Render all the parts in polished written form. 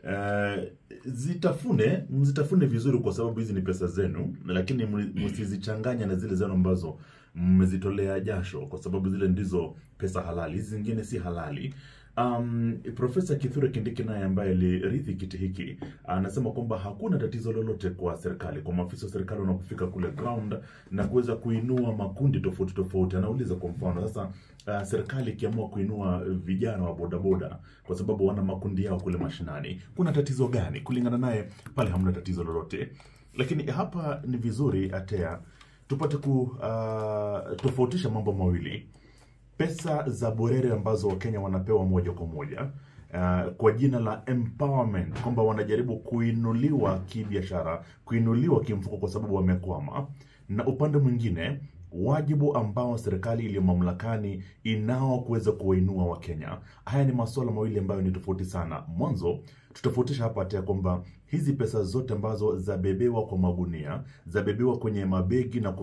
media, mzitafune vizuri kwa sababu hizi ni pesa zenu, lakini msizichanganya na zile zenu ambazo mmezitolea jasho, kwa sababu zile ndizo pesa halali, hizi zingine si halali. Profesa Kithure Kindiki naye ambaye alirithi kiti hiki anasema kwamba hakuna tatizo lolote kwa serikali, kwa maafisa wa serikali wanapofika kule ground na kuweza kuinua makundi tofauti. Anauliza kwa mfano sasa, serikali ikiamua kuinua vijana wa bodaboda kwa sababu wana makundi yao kule mashinani, kuna tatizo gani? Kulingana naye pale hamna tatizo lolote. Lakini hapa ni vizuri atea tupate kutofautisha mambo mawili. Pesa za borere ambazo Wakenya wanapewa moja kwa moja kwa jina la empowerment, kwamba wanajaribu kuinuliwa kibiashara, kuinuliwa kimfuko kwa sababu wamekwama, na upande mwingine wajibu ambao serikali iliyo mamlakani inao kuweza kuwainua Wakenya. Haya ni masuala mawili ambayo ni tofauti sana. Mwanzo tutofautisha hapa hata kwamba hizi pesa zote ambazo zabebewa kwa magunia, zabebewa kwenye mabegi na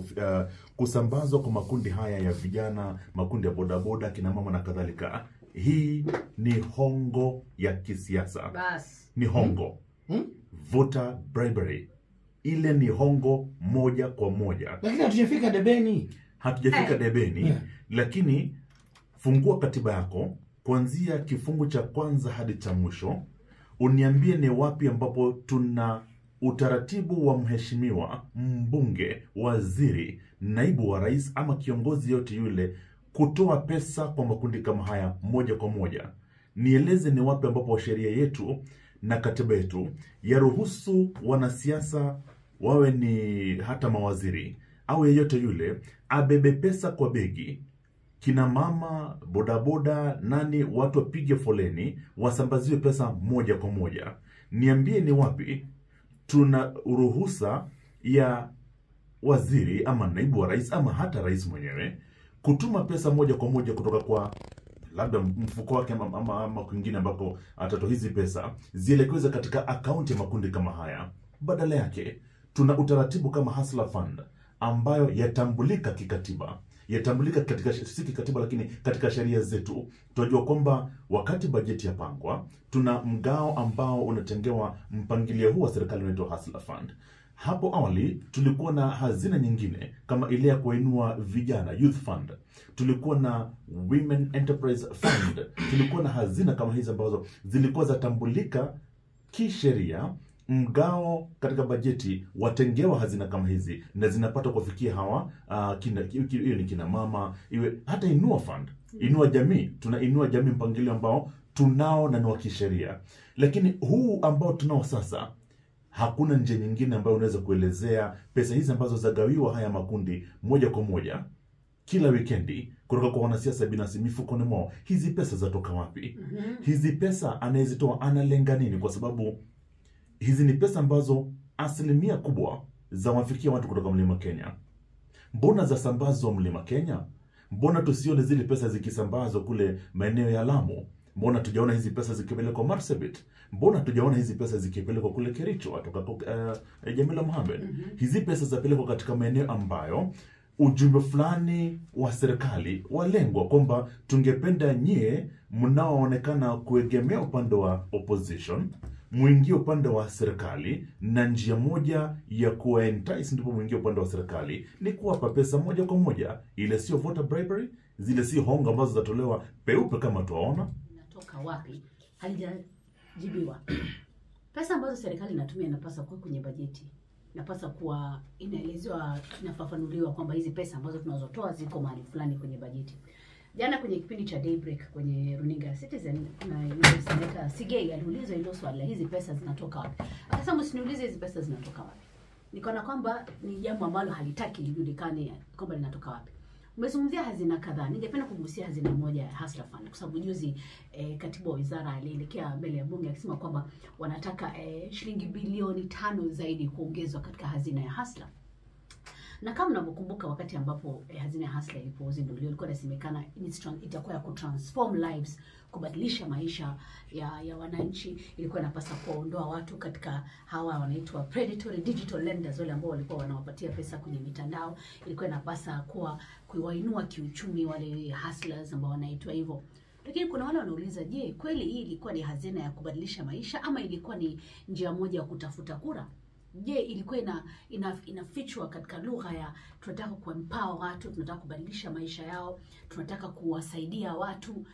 kusambazwa kwa makundi haya ya vijana, makundi ya bodaboda, kina mama na kadhalika, hii ni hongo ya kisiasa. Ni hongo. Voter bribery. Ile ni hongo moja kwa moja. Lakini hatujafika debeni. Yeah. Lakini fungua katiba yako kuanzia kifungu cha kwanza hadi cha mwisho, uniambie ni wapi ambapo tuna utaratibu wa mheshimiwa mbunge, waziri, naibu wa rais ama kiongozi yote yule kutoa pesa kwa makundi kama haya moja kwa moja. Nieleze ni wapi ambapo sheria yetu na katiba yetu yaruhusu wanasiasa, wawe ni hata mawaziri au yeyote yule, abebe pesa kwa begi, kina mama, bodaboda, watu wapige foleni, wasambaziwe pesa moja kwa moja. Niambie ni wapi tuna ruhusa ya waziri ama naibu wa rais ama hata rais mwenyewe kutuma pesa moja kwa moja kutoka kwa labda mfuko wake ama kwingine ambako atatoa hizi pesa zielekezwe katika akaunti ya makundi kama haya. Badala yake tuna utaratibu kama Hustler Fund ambayo yatambulika kikatiba, yatambulika katika si kikatiba lakini katika sheria zetu. Tunajua kwamba wakati bajeti yapangwa, tuna mgao ambao unatengewa mpangilio huu wa serikali unaitwa Hustler Fund. Hapo awali tulikuwa na hazina nyingine kama ile ya kuinua vijana, Youth Fund. Tulikuwa na Women Enterprise Fund. Tulikuwa na hazina kama hizi ambazo zilikuwa zatambulika kisheria. Mgao katika bajeti watengewa hazina kama hizi na zinapata kufikia hawa hiyo ni kina mama, iwe hata Inua Fund, Inua Jamii. Tunainua jamii, mpangilio ambao tunao na ni wa kisheria. Lakini huu ambao tunao sasa, hakuna njia nyingine ambayo unaweza kuelezea pesa hizi ambazo zagawiwa haya makundi moja kwa moja kila wikendi kutoka kwa wanasiasa binafsi mifukoni mwao. Hizi pesa zatoka wapi? Hizi pesa anayezitoa analenga nini? Kwa sababu hizi ni pesa ambazo asilimia kubwa za wafikia watu kutoka Mlima Kenya. Mbona za sambazwa Mlima Kenya? Mbona tusione zile pesa zikisambazwa kule maeneo ya Lamu? Mbona tujaona hizi pesa zikipelekwa Marsabit? Mbona tujaona hizi pesa zikipelekwa kule Kericho kutoka Jamila Mohamed? Hizi pesa zapelekwa katika maeneo ambayo ujumbe fulani wa serikali walengwa kwamba tungependa nyie mnaoonekana kuegemea upande wa opposition muingie upande wa serikali, na njia moja ya kuentice ndipo muingie upande wa serikali ni kuwapa pesa moja kwa moja. Ile sio voter bribery, zile sio hongo ambazo zatolewa peupe kama tuwaona. Inatoka wapi? Halijajibiwa. Pesa ambazo serikali inatumia inapaswa kuwa kwenye bajeti. Inapaswa kuwa inaelezewa, inafafanuliwa kwamba hizi pesa ambazo tunazotoa ziko mahali fulani kwenye bajeti. Jana kwenye kipindi cha Daybreak kwenye runinga ya Citizen, na yule Senator Sigei aliulizwa hilo swali, hizi pesa zinatoka wapi? Akasema msiniulize hizi pesa zinatoka wapi. Nikaona kwamba ni jambo ambalo halitaki lijulikane kwamba linatoka wapi. Umezungumzia hazina kadhaa. Ningependa kugusia hazina moja ya Hustler Fund kwa sababu juzi katibu wa wizara alielekea mbele ya bunge akisema kwamba wanataka shilingi bilioni 5 zaidi kuongezwa katika hazina ya Hustler. Na kama mnakumbuka wakati ambapo hazina ya Hustler ilipozinduliwa, ilikuwa inasemekana itakuwa ya kutransform lives, kubadilisha maisha ya wananchi. Ilikuwa inapaswa kuondoa watu katika hawa wanaitwa predatory digital lenders, wale ambao walikuwa wanawapatia pesa kwenye mitandao. Ilikuwa inapaswa kuwainua kiuchumi wale hustlers ambao wanaitwa hivyo. Lakini kuna wale wanauliza, je, kweli hii ilikuwa ni hazina ya kubadilisha maisha ama ilikuwa ni njia moja ya kutafuta kura? Je, ilikuwa inafichwa katika lugha ya tunataka kuempower watu, tunataka kubadilisha maisha yao, tunataka kuwasaidia watu?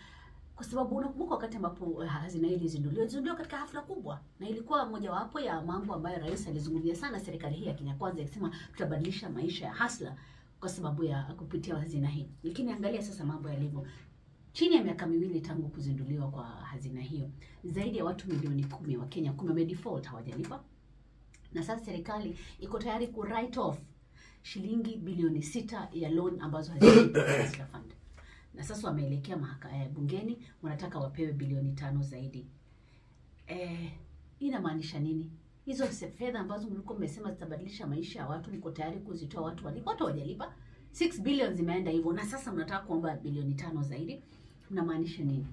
Kwa sababu unakumbuka wakati ambapo hazina hii ilizinduliwa katika hafla kubwa, na ilikuwa mojawapo ya mambo ambayo rais alizungumzia sana serikali hii ya Kenya Kwanza, akisema tutabadilisha maisha ya hasla kwa sababu ya kupitia hazina hii. Lakini angalia sasa mambo yalivyo. Chini ya miaka 2 tangu kuzinduliwa kwa hazina hiyo, zaidi ya watu milioni 10 wa Kenya wamedefault, hawajalipa. Na sasa serikali iko tayari ku write off shilingi bilioni 6 ya loan ambazo hazijalipa Hustler Fund. Na sasa wameelekea bungeni, wanataka wapewe bilioni 5 zaidi. Inamaanisha nini? Hizo fedha ambazo mlikuwa mmesema zitabadilisha maisha ya watu, mko tayari kuzitoa, watu hawajalipa. 6 billion zimeenda hivyo, na sasa mnataka kuomba bilioni 5 zaidi. Mnamaanisha nini?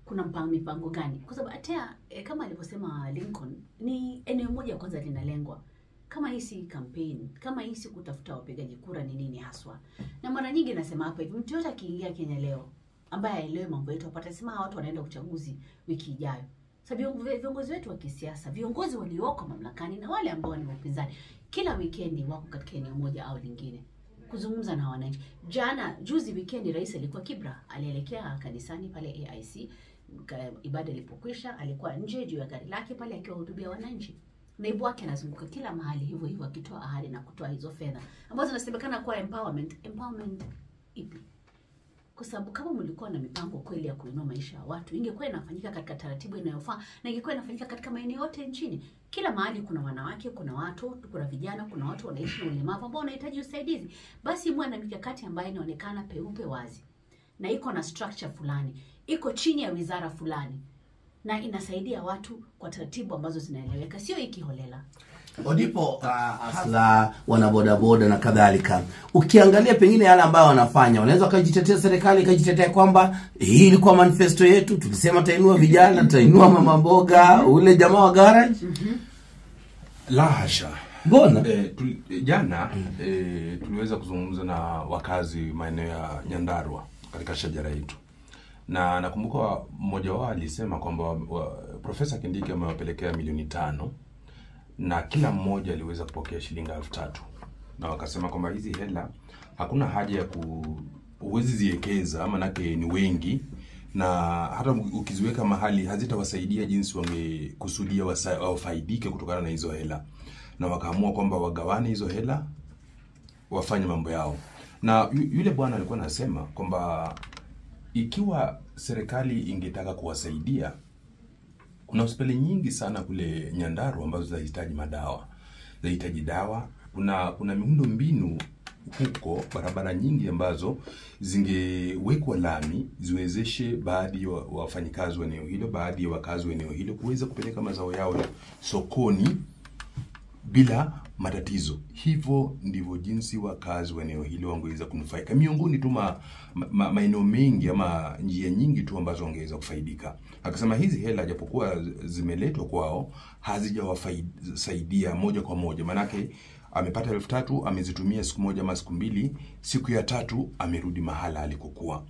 Kuna mipango gani? Kwa sababu hata kama alivyosema Lincoln, ni eneo moja kwanza linalengwa. Kama hii si campaign, kama hii si kutafuta wapigaji kura, ni nini haswa? Na mara nyingi nasema hapa hivi, mtu yote akiingia Kenya leo ambaye aelewe mambo yetu apata sema watu wanaenda uchaguzi wiki ijayo. Sababu viongozi wetu wa kisiasa, viongozi walioko mamlakani na wale ambao ni upinzani, kila weekendi wako katika eneo moja au lingine kuzungumza na wananchi. Juzi weekendi rais alikuwa Kibra, alielekea kanisani pale AIC, ibada ilipokwisha alikuwa nje juu ya gari lake pale akiwahutubia wananchi. Naibu wake anazunguka kila mahali hivyo hivyo akitoa ahadi na kutoa hizo fedha ambazo zinasemekana kuwa empowerment ipi? Kwa sababu kama mlikuwa na mipango kweli ya kuinua maisha ya watu, ingekuwa inafanyika katika taratibu inayofaa, na ingekuwa inafanyika katika maeneo yote nchini. Kila mahali kuna wanawake, kuna watu, kuna vijana, kuna watu wanaishi na ulemavu ambao wanahitaji usaidizi. Basi mwe na mikakati ambayo inaonekana peupe wazi, na iko na structure fulani, iko chini ya wizara fulani, na inasaidia watu kwa taratibu ambazo zinaeleweka, sio ikiholela. Odipo hasla wanabodaboda na kadhalika, ukiangalia pengine yale ambayo wanafanya, wanaweza kujitetea, serikali ikajitetea kwamba hii ilikuwa manifesto yetu, tulisema tutainua vijana, tutainua mama mboga, ule jamaa wa garage. La hasha. Mbona? Jana tuliweza kuzungumza na wakazi maeneo ya Nyandarua katika shajara yetu. Na nakumbuka mmoja wao alisema kwamba Profesa Kindiki amewapelekea milioni 5 na kila mmoja aliweza kupokea shilingi 3,000. Na wakasema kwamba hizi hela hakuna haja ya uwezi ziekeza, manake ni wengi, na hata ukiziweka mahali hazitawasaidia jinsi wangekusudia wafaidike kutokana na hizo hela. Na wakaamua kwamba wagawane hizo hela wafanye mambo yao. Na yule bwana alikuwa anasema kwamba ikiwa serikali ingetaka kuwasaidia, kuna hospitali nyingi sana kule Nyandarua ambazo zinahitaji madawa, zinahitaji dawa. Kuna miundo mbinu huko, barabara nyingi ambazo zingewekwa lami ziwezeshe baadhi ya wafanyikazi wa eneo hilo, baadhi ya wakazi wa eneo hilo kuweza kupeleka mazao yao sokoni bila matatizo. Hivyo ndivyo jinsi wakazi wa eneo hilo wangeweza kunufaika, miongoni tu maeneo mengi ama njia nyingi tu ambazo wangeweza kufaidika. Akasema hizi hela japokuwa zimeletwa kwao hazijawasaidia moja kwa moja, manake amepata 3,000, amezitumia siku moja ama siku mbili, siku ya 3 amerudi mahala alikokuwa.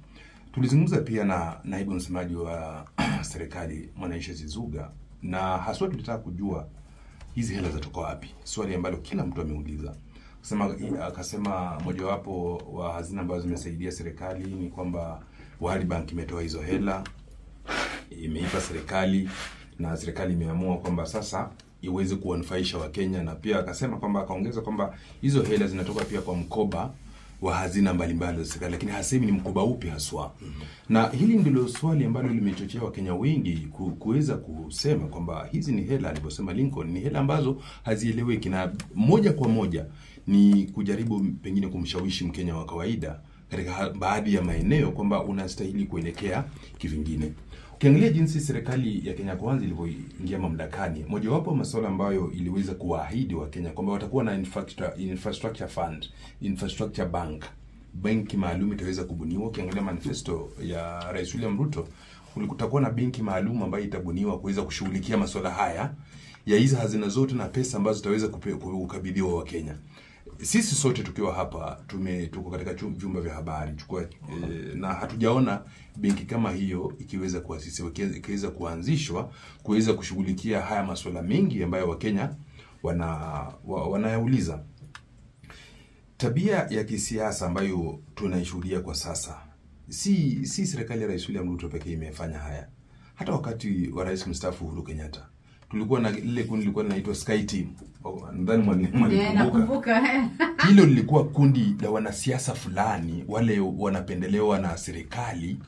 Tulizungumza pia na naibu msemaji wa serikali Mwanaisha Zizuga, na haswa tulitaka kujua hizi hela zatoka wapi, swali ambalo kila mtu ameuliza. Akasema mojawapo wa hazina ambazo zimesaidia serikali ni kwamba World Bank imetoa hizo hela, imeipa serikali, na serikali imeamua kwamba sasa iweze kuwanufaisha Wakenya. Na pia akasema kwamba, akaongeza kwamba hizo hela zinatoka pia kwa mkoba wa hazina mbalimbali za serikali, lakini hasemi ni mkoba upi haswa. Na hili ndilo swali ambalo limechochea Wakenya wengi kuweza kusema kwamba hizi ni hela, alivyosema Lincoln, ni hela ambazo hazieleweki, na moja kwa moja ni kujaribu pengine kumshawishi Mkenya wa kawaida katika baadhi ya maeneo kwamba unastahili kuelekea kivingine. Ukiangalia jinsi serikali ya Kenya Kwanza ilivyoingia mamlakani, mojawapo wa masuala ambayo iliweza kuwaahidi wa Kenya kwamba watakuwa na infrastructure fund, infrastructure bank, benki maalum itaweza kubuniwa. Ukiangalia manifesto ya Rais William Ruto, kutakuwa na benki maalum ambayo itabuniwa kuweza kushughulikia masuala haya ya hizo hazina zote na pesa ambazo zitaweza kukabidhiwa wa Kenya. sisi sote tukiwa hapa tuko katika vyumba vya habari na hatujaona benki kama hiyo ikiweza kuanzishwa kuweza kushughulikia haya masuala mengi ambayo Wakenya wanayauliza. Tabia ya kisiasa ambayo tunaishuhudia kwa sasa, si serikali ya Rais William Ruto pekee imefanya haya. Hata wakati wa Rais mstaafu Uhuru Kenyatta tulikuwa na ile kundi lilikuwa linaitwa Sky Team. Nadhani mwalikumbuka. Hilo lilikuwa kundi la wanasiasa fulani wale wanapendelewa na serikali,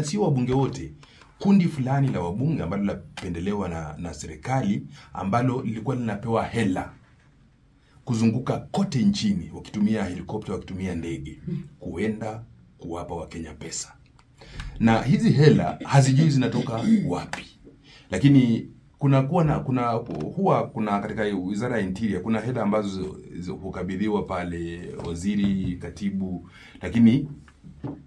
sio wabunge wote. Kundi fulani la wabunge ambalo linapendelewa na serikali, ambalo lilikuwa linapewa hela kuzunguka kote nchini wakitumia helikopta, wakitumia ndege kuenda kuwapa Wakenya pesa. Na hizi hela hazijui zinatoka wapi. Lakini kuna katika Wizara ya Interior kuna hela ambazo hukabidhiwa pale waziri, katibu, lakini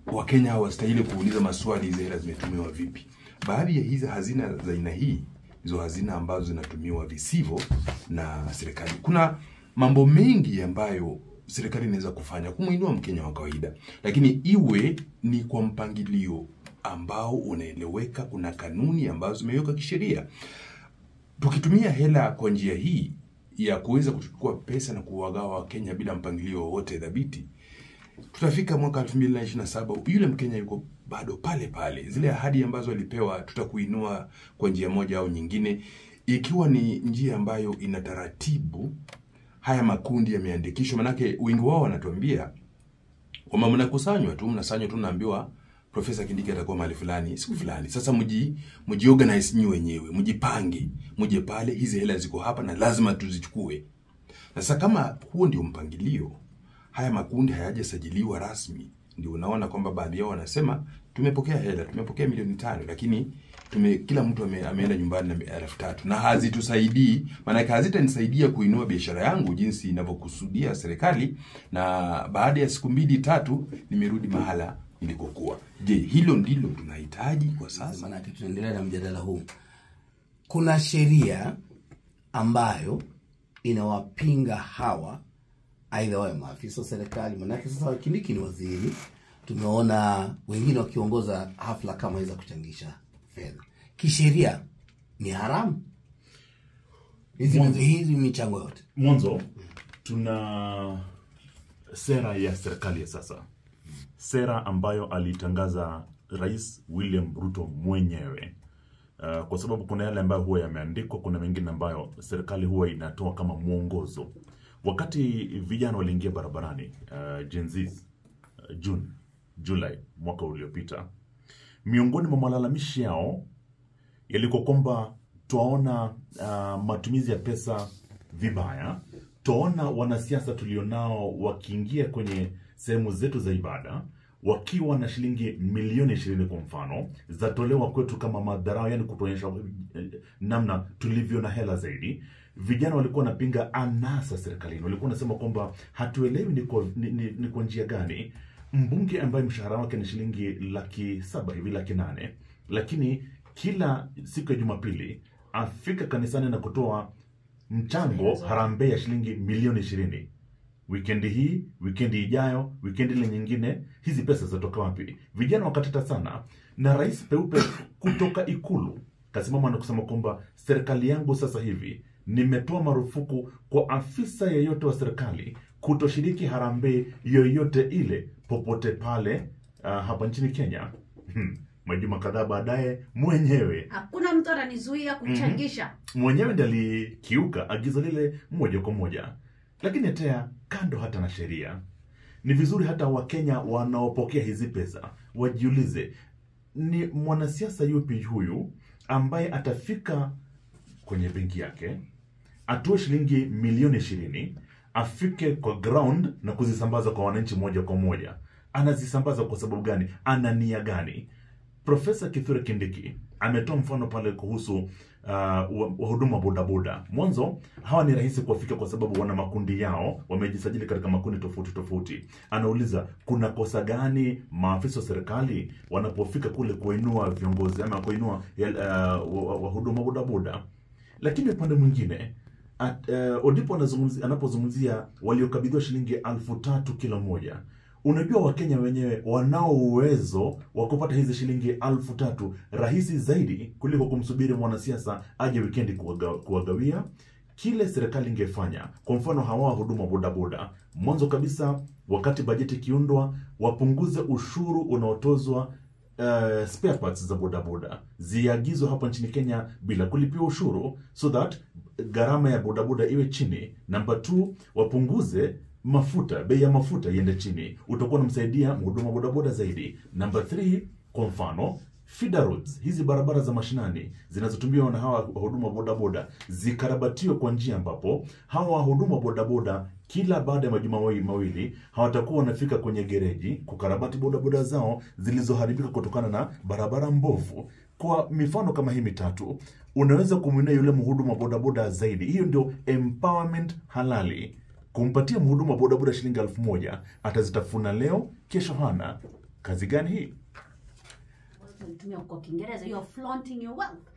Wakenya hawastahili kuuliza maswali hizo hela zimetumiwa vipi. Baadhi ya hizi hazina za aina hii hizo hazina ambazo zinatumiwa visivyo na serikali. Kuna mambo mengi ambayo serikali inaweza kufanya kumuinua Mkenya wa kawaida, lakini iwe ni kwa mpangilio ambao unaeleweka. Kuna kanuni ambazo zimewekwa kisheria. Tukitumia hela kwa njia hii ya kuweza kuchukua pesa na kuwagawa Wakenya bila mpangilio wote dhabiti, tutafika mwaka 2027 yule Mkenya yuko bado pale pale. Zile ahadi ambazo alipewa tutakuinua kwa njia moja au nyingine, ikiwa ni njia ambayo ina taratibu. Haya makundi yameandikishwa, manake wengi wao wanatuambia kwamba mnakusanywa tu naambiwa Profesa Kindiki atakuwa mahali fulani siku fulani. Sasa mjiorganize nyinyi wenyewe, mjipange, mje pale, hizi hela ziko hapa na lazima tuzichukue. Sasa kama huo ndio mpangilio, haya makundi hayajasajiliwa rasmi, ndio unaona kwamba baadhi yao wanasema tumepokea hela, tumepokea milioni 5, lakini kila mtu ameenda nyumbani na 3,000 na hazitusaidii. Maana hazitanisaidia kuinua biashara yangu jinsi inavyokusudia serikali, na baada ya siku 2-3 nimerudi mahala nilikokuwa. Je, hilo ndilo tunahitaji kwa sasa? Maana tunaendelea na mjadala huu. Kuna sheria ambayo inawapinga hawa, aidha wao maafisa wa serikali. Maana sasa Kindiki ni waziri, tumeona wengine wakiongoza hafla kama hizo kuchangisha fedha. Kisheria ni haramu hizi michango yote. Mwanzo tuna sera ya serikali ya sasa, sera ambayo alitangaza Rais William Ruto mwenyewe. Kwa sababu kuna yale ambayo huwa yameandikwa, kuna mengine ambayo serikali huwa inatoa kama mwongozo. Wakati vijana waliingia barabarani, Gen Z, July mwaka uliopita, miongoni mwa malalamishi yao yalikuwa kwamba tuwaona matumizi ya pesa vibaya, tuwaona wanasiasa tulionao wakiingia kwenye sehemu zetu za ibada wakiwa na shilingi milioni 20 kwa mfano zatolewa kwetu kama madharau, yani kutuonyesha namna tulivyo na hela zaidi. Vijana walikuwa wanapinga anasa serikalini, walikuwa wanasema kwamba hatuelewi ni kwa njia gani mbunge ambaye mshahara wake ni shilingi 700,000 hivi 800,000, lakini kila siku ya Jumapili afika kanisani na kutoa mchango harambee ya shilingi milioni 20. Wikendi hii, wikendi ijayo, wikendi ile nyingine, hizi pesa zatoka wapi? Vijana wakateta sana, na rais peupe kutoka Ikulu kasimama na kusema kwamba serikali yangu sasa hivi nimetoa marufuku kwa afisa yeyote wa serikali kutoshiriki harambee yoyote ile popote pale hapa nchini Kenya. Majuma kadhaa baadaye mwenyewe, hakuna mtu ananizuia kuchangisha. Mwenyewe ndiye alikiuka agizo lile moja kwa moja. Lakini hata kando hata na sheria, ni vizuri hata Wakenya wanaopokea hizi pesa wajiulize, ni mwanasiasa yupi huyu ambaye atafika kwenye benki yake atoe shilingi milioni 20, afike kwa ground na kuzisambaza kwa wananchi moja kwa moja? Anazisambaza kwa sababu gani? Ana nia gani? Profesa Kithure Kindiki ametoa mfano pale kuhusu wahuduma bodaboda. Mwanzo hawa ni rahisi kuwafika kwa sababu wana makundi yao, wamejisajili katika makundi tofauti. Anauliza, kuna kosa gani maafisa wa serikali wanapofika kule kuinua viongozi ama kuinua wahuduma bodaboda? Lakini upande mwingine Odipo anapozungumzia waliokabidhiwa shilingi 3,000 kila mmoja. Unajua Wakenya wenyewe wanao uwezo wa kupata hizi shilingi 3,000 rahisi zaidi kuliko kumsubiri mwanasiasa aje weekendi kuwagawia. Kile serikali ingefanya, kwa mfano hawa huduma bodaboda, mwanzo kabisa wakati bajeti kiundwa, wapunguze ushuru unaotozwa spare parts za bodaboda. Ziagizwe hapa nchini Kenya bila kulipiwa ushuru, so that gharama ya bodaboda iwe chini. Number 2, wapunguze mafuta, bei ya mafuta iende chini. Utakuwa unamsaidia mhuduma bodaboda zaidi. Number 3, kwa mfano feeder roads, hizi barabara za mashinani zinazotumiwa na hawa huduma bodaboda zikarabatiwe kwa njia ambapo hawa huduma bodaboda kila baada ya majuma mawili hawatakuwa wanafika kwenye gereji kukarabati bodaboda zao zilizoharibika kutokana na barabara mbovu. Kwa mifano kama hii mitatu, unaweza kumwinua yule mhuduma bodaboda zaidi. Hiyo ndio empowerment halali. Kumpatia mhuduma bodaboda shilingi 1,000, atazitafuna leo, kesho hana. Kazi gani hii? Tunatumia kwa Kiingereza, you are flaunting your wealth.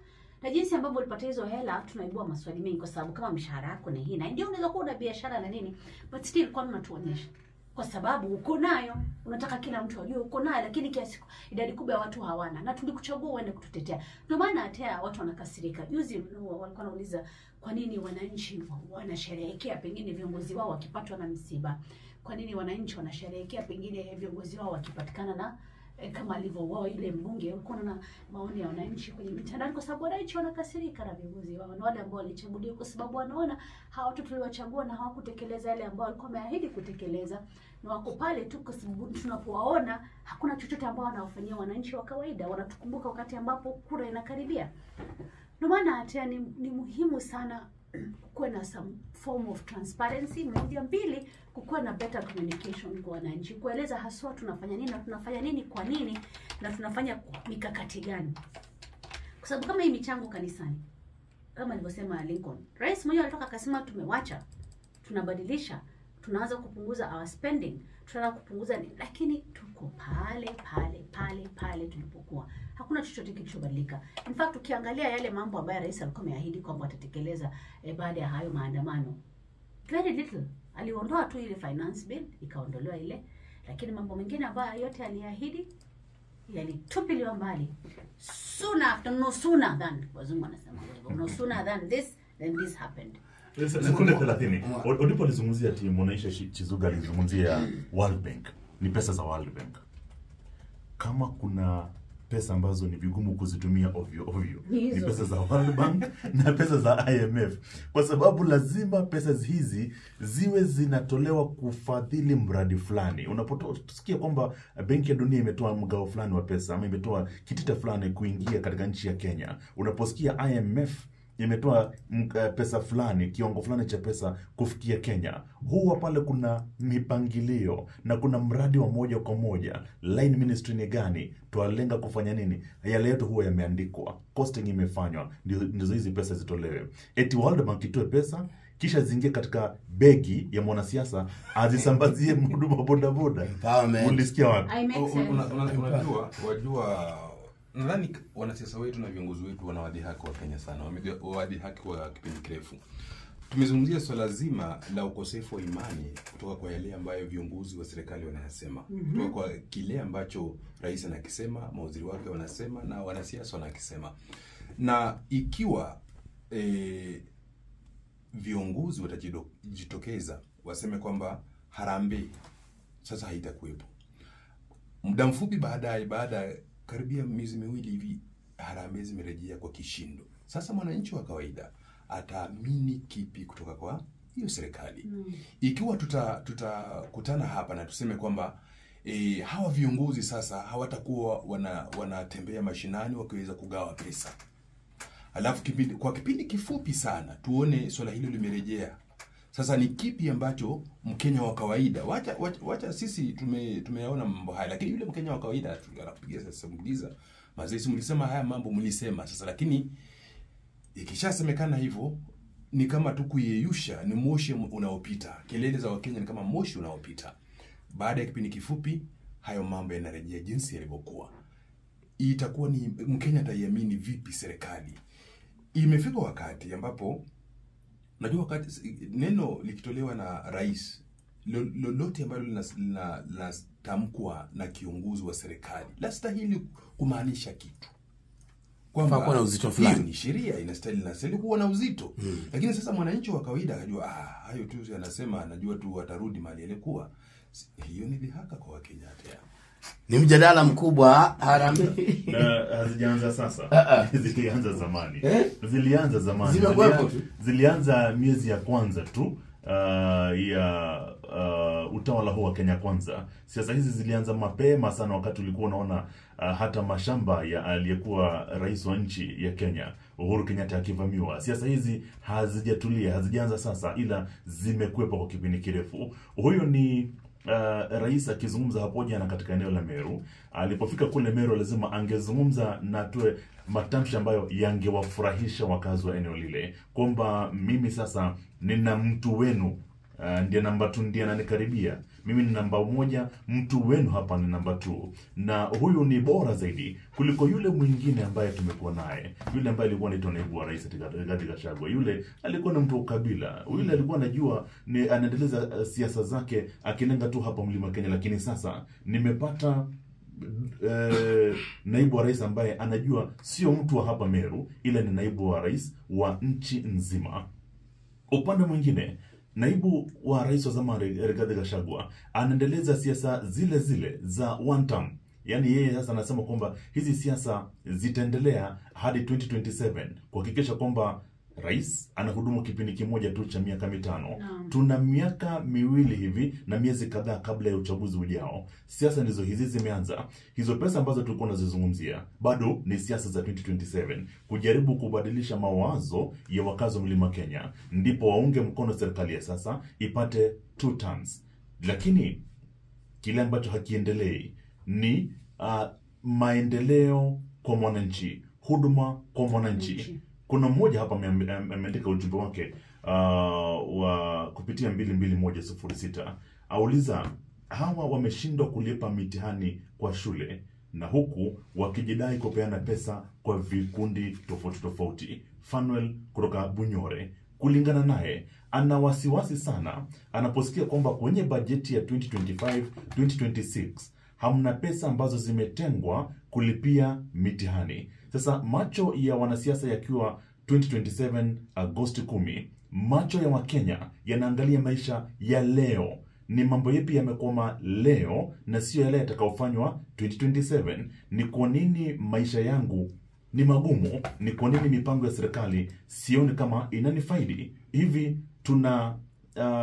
Na jinsi ambavyo ulipata hizo hela, tunaibua maswali mengi, kwa sababu kama mshahara yako ni hii na ndio unaweza kuwa na biashara na nini, but still kwa nini unatuonyesha? Kwa sababu uko nayo, unataka kila mtu ajue uko nayo, lakini kiasi idadi kubwa ya watu hawana, na tulikuchagua uende kututetea. Ndio maana hata watu wanakasirika. Juzi walikuwa wanauliza kwa nini wananchi wanasherehekea pengine viongozi wao wakipatwa na msiba. Kwa nini wananchi wanasherehekea pengine viongozi wao wakipatikana na kama alivyouawa yule mbunge. Ulikuwa na maoni ya wananchi kwenye mitandao, kwa sababu wananchi wanakasirika na viongozi wao na wale ambao walichaguliwa, kwa sababu wanaona hawa watu tuliwachagua na hawakutekeleza yale ambao walikuwa wameahidi kutekeleza, na wako pale tu kwa sababu tunapowaona hakuna chochote ambao wanawafanyia wananchi wa kawaida. Wanatukumbuka wakati ambapo kura inakaribia. Ndio maana hata ni muhimu sana kuwe na some form of transparency. Moja, mbili, kukuwa na better communication kwa wananchi, kueleza haswa tunafanya nini na tunafanya nini kwa nini na tunafanya mikakati gani. Kwa sababu kama hii michango kanisani, kama alivyosema Lincoln, rais mwenyewe alitoka akasema tumewacha, tunabadilisha, tunaanza kupunguza our spending, tunataka kupunguza nini, lakini tuko pale tulipokuwa. Hakuna chochote kilichobadilika. In fact, ukiangalia yale mambo ambayo rais alikuwa ameahidi kwamba atatekeleza baada ya hayo maandamano, very little. Aliondoa tu ile finance bill, ikaondolewa ile, lakini mambo mengine ambayo yote aliahidi yalitupiliwa mbali. No sooner than, wazungu wanasema, no sooner than this, then this happened. Sekunde 30. Odipo alizungumzia timu Mwanaisha Chizuga alizungumzia World Bank. Ni pesa za World Bank. Kama kuna pesa ambazo ni vigumu kuzitumia ovyo ni pesa za World Bank na pesa za IMF, kwa sababu lazima pesa hizi ziwe zinatolewa kufadhili mradi fulani. Unaposikia kwamba Benki ya Dunia imetoa mgao fulani wa pesa ama imetoa kitita fulani kuingia katika nchi ya Kenya, unaposikia IMF imetoa pesa fulani, kiwango fulani cha pesa kufikia Kenya, huwa pale kuna mipangilio na kuna mradi wa moja kwa moja. Line ministry ni gani? Tualenga kufanya nini? Yale yote huwa yameandikwa. Costing imefanywa. Ndizo hizi pesa zitolewe. Eti World Bank itoe pesa kisha zingie katika begi ya mwanasiasa azisambazie mhuduma bodaboda. Ulisikia wapi? Wajua nadhani wanasiasa wetu na viongozi wetu wanawadhihaki wa Kenya sana. Wamewadhihaki kwa kipindi kirefu. Tumezungumzia swala zima la ukosefu wa imani kutoka kwa yale ambayo viongozi wa serikali wanayasema. Kutoka kwa kile ambacho rais anakisema, mawaziri wake wanasema na wanasiasa wanakisema. Na ikiwa viongozi watajitokeza waseme kwamba harambee sasa haitakuwepo, muda mfupi baada karibia miezi miwili hivi harambee zimerejea kwa kishindo. Sasa mwananchi wa kawaida ataamini kipi kutoka kwa hiyo serikali? Ikiwa tutakutana hapa na tuseme kwamba hawa viongozi sasa hawatakuwa wanatembea mashinani wakiweza kugawa pesa, alafu kwa kipindi kifupi sana tuone swala hilo limerejea, sasa ni kipi ambacho Mkenya wa kawaida, wacha sisi tumeyaona mambo haya, lakini yule Mkenya wa kawaida anakupigia sasa, muuliza mazee, mlisema haya mambo mlisema sasa, lakini ikishasemekana hivyo ni kama tu kuyeyusha, ni moshi unaopita. Kelele za Wakenya ni kama moshi unaopita. Baada ya kipindi kifupi hayo mambo yanarejea jinsi yalivyokuwa. Itakuwa ni Mkenya ataiamini vipi serikali? Imefika wakati ambapo Najua wakati neno likitolewa na rais, lolote ambalo linatamkwa na kiongozi wa serikali lastahili kumaanisha kitu, kwamba kuna uzito fulani. Ni sheria inastahili kuwa na uzito. Lakini sasa mwananchi wa kawaida akajua hayo tu anasema, anajua tu watarudi mali ilikuwa. Hiyo ni dhihaka kwa Wakenya tena. Ni mjadala mkubwa. Harambee hazijaanza sasa. Zilianza zamani. Zilianza zamani. Zilianza miezi ya kwanza tu ya utawala huu wa Kenya Kwanza. Siasa hizi zilianza mapema sana, wakati ulikuwa unaona hata mashamba ya aliyekuwa rais wa nchi ya Kenya Uhuru Kenyatta akivamiwa. Siasa hizi hazijatulia, hazijaanza sasa, ila zimekuwepo kwa kipindi kirefu. Huyo ni rais akizungumza hapo jana katika eneo la Meru. Alipofika kule Meru, lazima angezungumza na tuwe matamshi ambayo yangewafurahisha wakazi wa eneo lile, kwamba mimi sasa nina mtu wenu, ndiye namba 2 ndiye ananikaribia. Mimi ni namba 1, mtu wenu hapa ni namba 2. Na huyu ni bora zaidi kuliko yule mwingine ambaye tumekuwa naye. Yule ambaye alikuwa anaitwa naibu wa rais Rigathi Gachagua. Yule alikuwa na mtu wa ukabila. Yule alikuwa anajua ni anaendeleza siasa zake akilenga tu hapa Mlima Kenya, lakini sasa nimepata naibu wa rais ambaye anajua sio mtu wa hapa Meru, ila ni naibu wa rais wa nchi nzima. Upande mwingine, naibu wa rais wa zamani Rigathi Gachagua anaendeleza siasa zile zile za one term. Yaani yeye sasa anasema kwamba hizi siasa zitaendelea hadi 2027, kuhakikisha kwamba rais anahudumu kipindi kimoja tu cha miaka 5. Tuna miaka 2 hivi na miezi kadhaa kabla ya uchaguzi ujao. Siasa ndizo hizi zimeanza. Hizo pesa ambazo tulikuwa tunazizungumzia bado ni siasa za 2027, kujaribu kubadilisha mawazo ya wakazi wa Mlima Kenya, ndipo waunge mkono serikali ya sasa ipate 2 terms. Lakini kile ambacho hakiendelei ni maendeleo kwa mwananchi, huduma kwa mwananchi. Kuna mmoja hapa ameandika ujumbe wake wa kupitia 22106. Auliza, hawa wameshindwa kulipa mitihani kwa shule na huku wakijidai kupeana pesa kwa vikundi tofauti tofauti. Fanuel kutoka Bunyore, kulingana naye, ana wasiwasi sana anaposikia kwamba kwenye bajeti ya 2025-2026 hamna pesa ambazo zimetengwa kulipia mitihani. Sasa macho ya wanasiasa yakiwa 2027 Agosti 10, macho ya Wakenya yanaangalia maisha ya leo. Ni mambo yapi yamekoma leo na sio yale yatakayofanywa 2027? Ni kwa nini maisha yangu ni magumu? Ni kwa nini mipango ya serikali sioni kama inanifaidi? Hivi tuna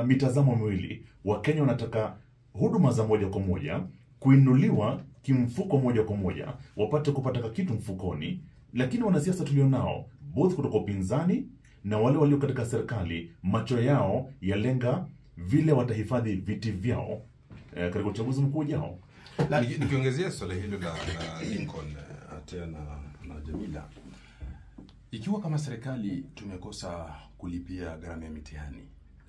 mitazamo miwili. Wakenya wanataka huduma za moja kwa moja, kuinuliwa kimfuko moja kwa moja, wapate kupata kitu mfukoni. Lakini wanasiasa tulionao, both kutoka upinzani na wale walio katika serikali, macho yao yalenga vile watahifadhi viti vyao katika uchaguzi mkuu ujao. Nikiongezea swala hilo la Lincoln tena na Jamila, ikiwa kama serikali tumekosa kulipia gharama ya mitihani,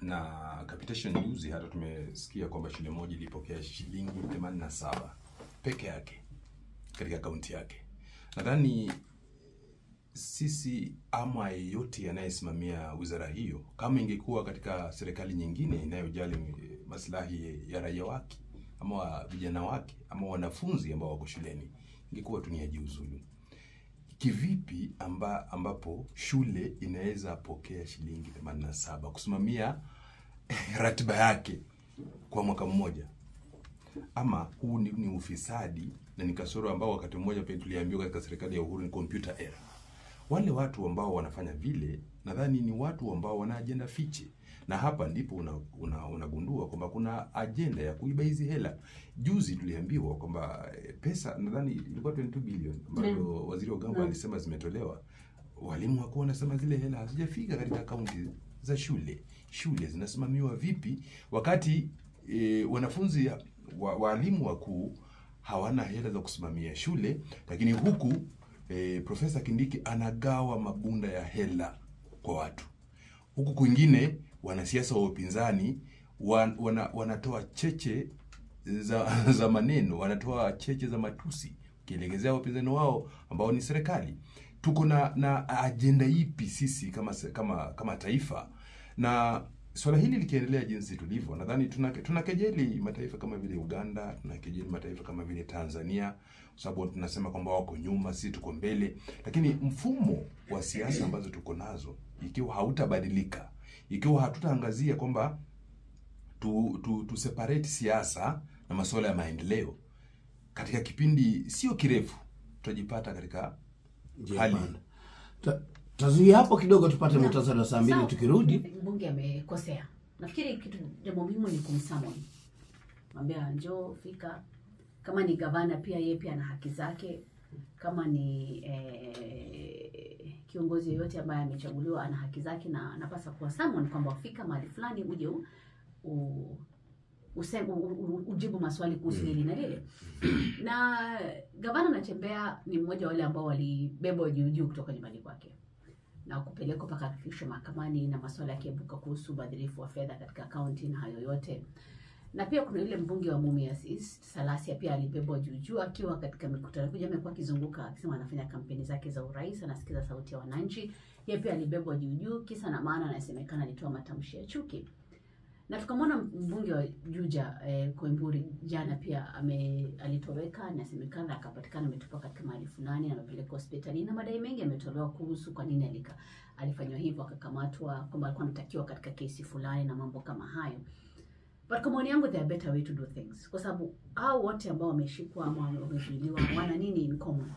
na Capitation News hata tumesikia kwamba shule moja ilipokea shilingi 87 peke yake katika kaunti yake. Nadhani sisi ama yeyote anayesimamia wizara hiyo, kama ingekuwa katika serikali nyingine inayojali maslahi ya raia wake ama vijana wake ama wanafunzi ambao wako shuleni, ingekuwa tu ni ajiuzulu. Kivipi ambapo shule inaweza pokea shilingi 87 kusimamia ratiba yake kwa mwaka mmoja? Ama huu ni ufisadi na ni kasoro ambao wakati mmoja pia tuliambiwa katika serikali ya Uhuru ni computer error. Wale watu ambao wanafanya vile, nadhani ni watu ambao wana agenda fiche. Na hapa ndipo unagundua kwamba kuna agenda ya kuiba hizi hela. Juzi tuliambiwa kwamba pesa, nadhani ilikuwa 22 bilioni ambazo waziri Ogambo alisema zimetolewa. Walimu wako wanasema zile hela hazijafika katika akaunti za shule. Shule zinasimamiwa vipi wakati wanafunzi walimu wakuu hawana hela za kusimamia shule, lakini huku Profesa Kindiki anagawa mabunda ya hela kwa watu. Huku kwingine wanasiasa wa upinzani wanatoa cheche za maneno, wanatoa cheche za matusi kielekezea wapinzani wao ambao ni serikali. Tuko na agenda ipi sisi kama taifa? Na swala hili likiendelea jinsi tulivyo, nadhani tunakejeli mataifa kama vile Uganda, tunakejeli mataifa kama vile Tanzania, kwa sababu tunasema kwamba wako nyuma, sisi tuko mbele. Lakini mfumo wa siasa ambazo tuko nazo, ikiwa hautabadilika, ikiwa hatutaangazia kwamba tu separate siasa na masuala ya maendeleo, katika kipindi sio kirefu tutajipata katika hali. Tazuia hapo kidogo tupate muhtasari wa saa 2 tukirudi. Mbunge amekosea. Nafikiri kitu jambo muhimu ni kumsummon. Mwambia njoo fika. Kama ni gavana pia yeye pia ana haki zake. Kama ni kiongozi yoyote ambaye amechaguliwa ana haki zake, na anapaswa kuwa summon kwamba ufika mahali fulani uje ujibu maswali kuhusu hili na lile. Na gavana Natembeya ni mmoja wale ambao walibebwa juu kutoka nyumbani kwake na kupelekwa mpaka kufikishwa mahakamani, na maswala yakiibuka kuhusu ubadhirifu wa fedha katika kaunti na hayo yote. Na pia kuna yule mbunge wa Mumias East Salasia pia alibebwa juu akiwa katika mikutano. Kuja amekuwa akizunguka akisema anafanya kampeni zake za urais, anasikiza sauti ya wananchi. Yeye pia alibebwa juu kisa na maana anasemekana alitoa matamshi ya chuki. Na tukamwona mbunge wa Juja Koimburi jana pia alitoweka, anasemekana akapatikana ametupa katika mahali fulani na amepelekwa hospitali, na madai mengi yametolewa kuhusu kwa nini alifanywa hivyo, akakamatwa, kwamba alikuwa anatakiwa katika kesi fulani na mambo kama hayo. But kwa maoni yangu there are better way to do things, kwa sababu hao wote ambao wameshikwa ama wamezuiliwa wana nini in common?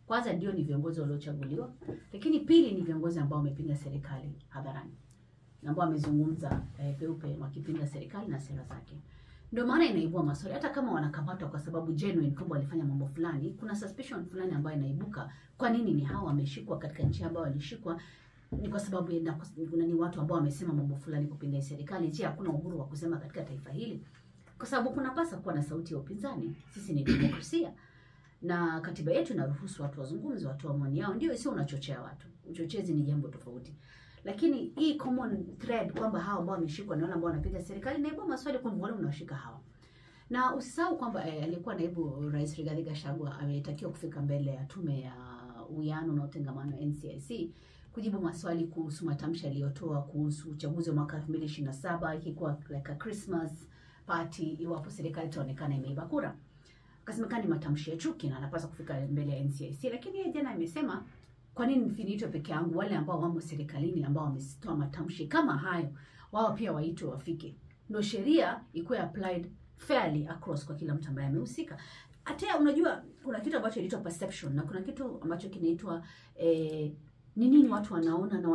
Kwanza ndio ni viongozi waliochaguliwa, lakini pili ni viongozi ambao wamepinga serikali hadharani, na ambao wamezungumza peupe wakipinga serikali na sera zake. Ndio maana inaibua maswali, hata kama wanakamatwa kwa sababu genuine kwamba walifanya mambo fulani, kuna suspicion fulani ambayo inaibuka. Kwa nini ni hao wameshikwa katika nchi ambayo walishikwa? Ni kwa sababu ni watu ambao wamesema mambo fulani kupinga serikali. Je, hakuna uhuru wa kusema katika taifa hili? Kwa sababu kunapaswa kuwa na sauti ya upinzani. Sisi ni demokrasia, na katiba yetu inaruhusu watu wazungumze, watu wa maoni yao, ndio sio unachochea watu. Uchochezi ni jambo tofauti. Lakini hii common thread kwamba hao ambao wameshikwa ni wale ambao wanapiga serikali, na ipo maswali kwa wale mnashika hawa. Na usisahau kwamba alikuwa naibu rais Rigathi Gachagua ametakiwa kufika mbele ya tume ya uwiano na utengamano NCIC kujibu maswali kuhusu matamshi aliyotoa kuhusu uchaguzi wa mwaka 2027 ikikuwa like a Christmas party iwapo serikali itaonekana imeiba kura. Akasemekana ni matamshi ya chuki na anapaswa kufika mbele ya NCIC, lakini yeye jana amesema kwa nini nifinitwe peke yangu? Wale ambao wamo serikalini ambao wametoa matamshi kama hayo wao pia waitwe wafike. Ndio sheria ikuwe applied fairly across kwa kila mtu ambaye amehusika. Hata unajua kuna kitu ambacho inaitwa perception na kuna kitu ambacho kinaitwa ni nini watu wanaona na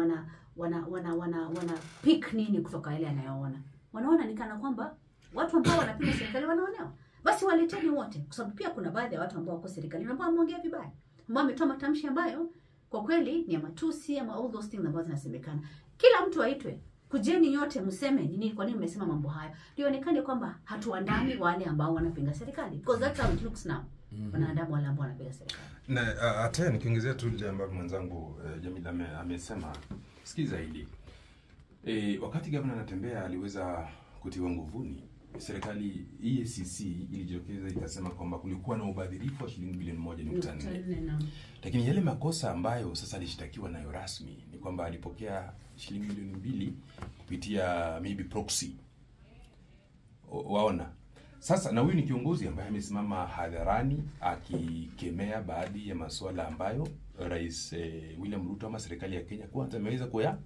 wana pick nini kutoka yale anayoona. Wanaona ni kana kwamba watu ambao wanapinga serikali wanaonewa. Basi waleteni wote, kwa sababu pia kuna baadhi ya watu ambao wako serikalini ambao wameongea vibaya, ambao wametoa matamshi ambayo kwa kweli ni matusi ama all those things ambazo zinasemekana. Kila mtu aitwe, kujeni nyote mseme nini, kwa nini mmesema mambo haya. Lionekane kwamba hatuandami wale ambao wanapinga serikali, because that's how it looks now. Wanaandama wale ambao wanapinga serikali. Na hata nikiongezea tu ile ambayo mwenzangu Jamila amesema, sikiza hili. Wakati gavana Natembeya aliweza kutiwa nguvuni, serikali EACC ilijitokeza ikasema kwamba kulikuwa na ubadhirifu wa shilingi bilioni 1.4. Lakini yale makosa ambayo sasa alishtakiwa nayo rasmi ni kwamba alipokea shilingi milioni 2 kupitia maybe proxy. Waona. Sasa na huyu ni kiongozi ambaye amesimama hadharani akikemea baadhi ya masuala ambayo Rais William Ruto ama serikali ya Kenya kwanza ameweza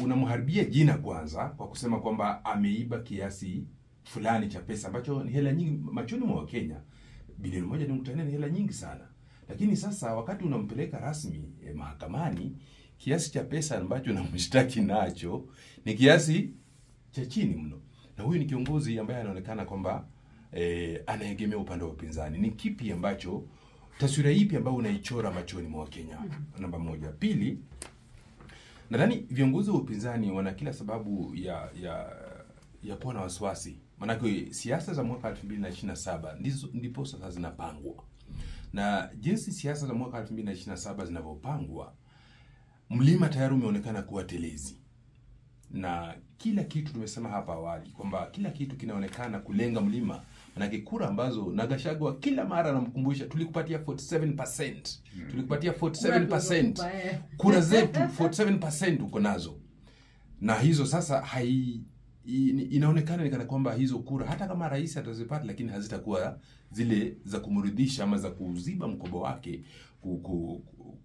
unamharibia jina kwanza kwa kusema kwamba ameiba kiasi fulani cha pesa ambacho ni hela nyingi machoni mwa Kenya. Bilioni 1.4 ni hela nyingi sana. Lakini sasa wakati unampeleka rasmi mahakamani, kiasi cha pesa ambacho unamshtaki nacho ni kiasi cha chini mno. Na huyu ni kiongozi ambaye anaonekana kwamba anaegemea upande wa upinzani. Ni kipi ambacho, taswira ipi ambayo unaichora machoni mwa Kenya? Namba moja. Pili, nadhani viongozi wa upinzani wana kila sababu ya kuwa na wasiwasi. Maanake siasa za mwaka 2027 ndipo sasa zinapangwa. Na jinsi siasa za mwaka 2027 zinavyopangwa, mlima tayari umeonekana kuwa telezi. Na kila kitu tumesema hapa awali kwamba kila kitu kinaonekana kulenga mlima. Manake kura ambazo na Gachagua kila mara anamkumbusha tulikupatia 47%. Tulikupatia 47%. Kura zetu 47% uko nazo. Na hizo sasa inaonekana ni kana kwamba hizo kura hata kama rais atazipata, lakini hazitakuwa zile za kumridhisha ama za kuziba mkoba wake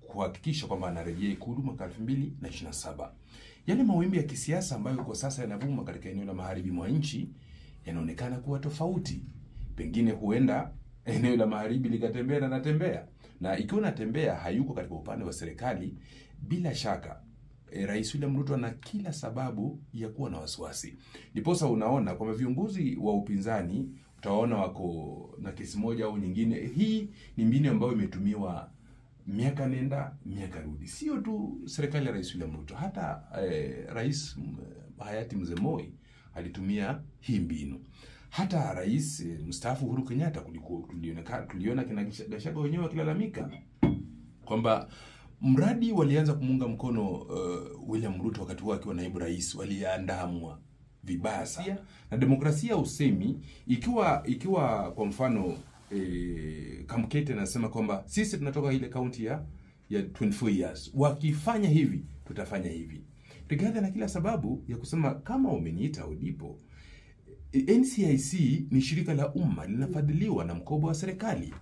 kuhakikisha kwamba anarejea Ikulu mwaka 2027. Yale mawimbi ya kisiasa ambayo kwa sasa yanavuma katika eneo la magharibi mwa nchi yanaonekana kuwa tofauti. Pengine huenda eneo la magharibi likatembea na natembea. Na ikiwa natembea hayuko katika upande wa serikali, bila shaka Rais William Ruto ana kila sababu ya kuwa na wasiwasi. Ndiposa unaona kwamba viongozi wa upinzani utaona wako na kesi moja au nyingine. Hii ni mbinu ambayo imetumiwa miaka nenda miaka rudi. Sio tu serikali ya Rais William Ruto, hata rais hayati Mzee Moi alitumia hii mbinu. Hata rais mstaafu Uhuru Kenyatta tuliona kina Gachagua wenyewe wakilalamika kwamba mradi walianza kumunga mkono William Ruto wakati huo akiwa naibu rais, waliandamwa vibaya sana. Na demokrasia usemi ikiwa kwa mfano Kamkete anasema kwamba sisi tunatoka ile kaunti ya 24 years, wakifanya hivi tutafanya hivi. Rigathi na kila sababu ya kusema kama umeniita ulipo. NCIC ni shirika la umma linafadhiliwa na mkoba wa serikali.